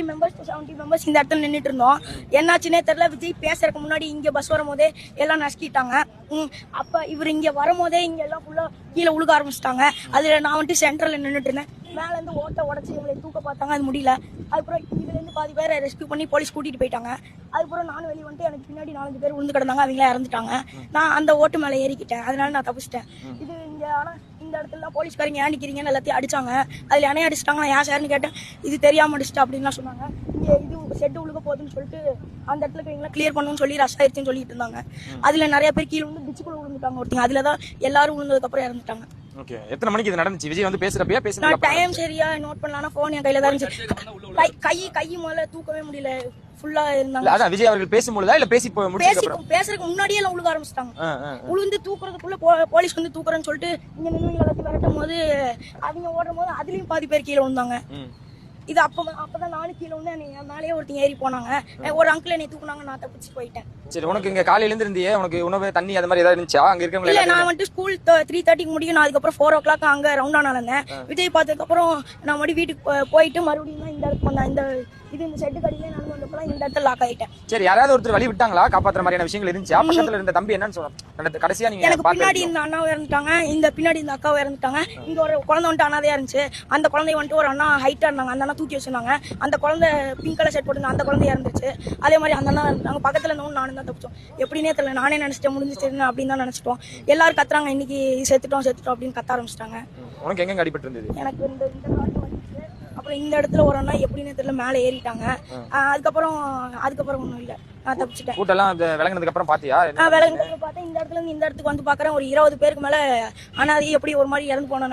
Members 70 members இந்த இடத்துல நின்றுட்டு இருந்தோம். என்னாச்சுன்னே தெரியல. விஜய் பேசுறதுக்கு முன்னாடி இங்க பஸ் வரும்போதே எல்லாம் நசுக்கிட்டாங்க. அப்ப இவர் இங்க வரும்போதே இங்க எல்லாம் ஃபுல்லா கீழே உழுக ஆரம்பிச்சிட்டாங்க. அதுல நான் வந்துட்டு சென்ட்ரல்ல நின்றுட்டு இருந்தேன். மேல இருந்து ஓட்ட உடச்சி இவங்களை தூக்க பார்த்தாங்க, அது முடியல. அதுக்கப்புறம் இதுல இருந்து பாதி பேரை ரெஸ்கியூ பண்ணி போலீஸ் கூட்டிட்டு போயிட்டாங்க. அதுக்கப்புறம் நானும் வெளியே வந்துட்டு எனக்கு பின்னாடி 4 பேர் விழுந்து கிடந்தாங்க, அவங்களே இறந்துட்டாங்க. நான் அந்த ஓட்டு மேல ஏறிக்கிட்டேன், அதனால நான் தப்பிச்சிட்டேன். இது இங்க ஆனா இந்த இடத்துல போலீஸ்காரங்க ஏன் நிக்கிறீங்கன்னு எல்லாத்தையும் அடிச்சாங்க. அதுல என்னைய அடிச்சிட்டாங்க. நான் ஏன் சார்னு கேட்டேன். இது தெரியாம அடிச்சிட்டா அப்படின்னு சொன்னாங்க. இங்க இது செட்டு உழுக போகுதுன்னு சொல்லிட்டு அந்த இடத்துல எங்களை கிளியர் பண்ணணும்னு சொல்லி ரஷ் ஆயிடுச்சுன்னு சொல்லிட்டு இருந்தாங்க. அதுல நிறைய பேர் கீழே வந்து டிச்சுக்குள்ள விழுந்துட்டாங்க ஒருத்தங்க. அதுலதான் எல்லாரும் விழுந்ததுக்கு அப்புறம் இறந்துட்டாங்க. ஓகே, எத்தனை மணிக்கு இது நடந்துச்சு? விஜய் வந்து பேசுறப்பயா நான் டைம் சரியா நோட் பண்ணலாம்னா போன் என் கையில தான் இருந்துச்சு. கை முதல்ல தூக்கவே முடியல, ஃபுல்லா இருந்தாங்க. அதான் விஜய் அவர்கள் பேசும்போதுதா இல்ல பேசுறதுக்கு முன்னாடியே எல்லாம் உழுக ஆரம்பிச்சிட்டாங்க. உழுந்து தூக்குறதுக்குள்ள போலீஸ் வந்து தூக்குறேன்னு சொல்லிட்டு இங்க நின்று எல்லாத்தையும் விரட்டும் போது அவங்க ஓடும் போது அதுலயும் பாதி பேர் கீழே விழுந்தாங்க. இது அப்பதான் நானும் கீழே வந்து என் மேலேயே ஒருத்தங்க ஏறி போனாங்க. ஒரு அங்கிள் என்னை தூக்குனாங்க, நான் தப்பிச்சு போயிட்டேன். சரி, உனக்கு இங்க காலையில இருந்து இருந்தியே, உனக்கு உணவு தண்ணி அது மாதிரி ஏதாவது இருந்துச்சா? அங்க இருக்கவங்க இல்ல, நான் வந்துட்டு ஸ்கூல் 3:30 முடியும். நான் அதுக்கப்புறம் 4 o'clock அங்க ரவுண்டா நடந்தேன். விஜய் பார்த்ததுக்கு அப்புறம் நான் மறுபடியும் வீட்டுக்கு போயிட்டு மறுபடியும் தான் இந்த இடத்துக்கு வந்தேன். இந்த செட்டு கடையிலே நடந்து வந்தப்பறம் இந்த இடத்துல லாக் ஆயிட்டேன். சரி, யாராவது ஒருத்தர் வழி விட்டாங்களா? காப்பாத்துற மாதிரியான விஷயங்கள் இருந்துச்சா? பக்கத்துல இருந்த தம்பி என்னன்னு சொன்னாங்க கடைசியா? நீங்க எனக்கு பின்னாடி இந்த அண்ணாவும் இறந்துட்டாங்க, இந்த பின்னாடி இந்த அக்காவும் இறந்துட்டாங்க. இங்க ஒரு குழந்தை வந்துட்டு அனாதையா இருந்துச்சு. அந்த குழந்தைய வந்துட்டு ஒரு அண்ணா ஹைட்டா இருந்தாங்க, அந்த அண்ணா தூக்கி வச்சிருந்தாங்க. அந்த குழந்தை பிங்க் கலர் ஷர்ட் போட்டு அந்த குழந்தை இறந்துச்சு. அதே மாதிரி அந்த அண்ணா இருந்தாங்க. பக்கத்துல இருந்தவங்க நானும் தான் தப்பிச்சோம். எப்படின்னே தெரியல, நானே நினைச்சிட்டேன் முடிஞ்சிச்சு அப்படின்னு தான் நினைச்சிட்டோம். எல்லாரும் கத்துறாங்க, இன்னைக்கு செத்துட்டோம் அப்படின்னு கத்த ஆரம்பிச்சிட்டாங்க. உனக்கு எங்க அடிபட்டு இருந்தது? எனக்கு இந்த காட்டு வந்துச்சு. அப்புறம் இந்த இடத்துல ஒரு அண்ணா எப்படின்னு தெரியல மேலே ஏறிட்டாங்க. அதுக்கப்புறம் ஒண்ணும் இல்ல, நான் தப்பிச்சிட்டேன். கூட்டெல்லாம் விளங்குனதுக்கு அப்புறம் பாத்தியா? விளங்குனதுக்கு பார்த்தேன். இந்த இடத்துல இருந்து இந்த இடத்துக்கு வந்து பாக்குறேன், ஒரு 20 பேருக்கு மேல அனாதையை எப்படி ஒரு மாதிரி இறந்து போன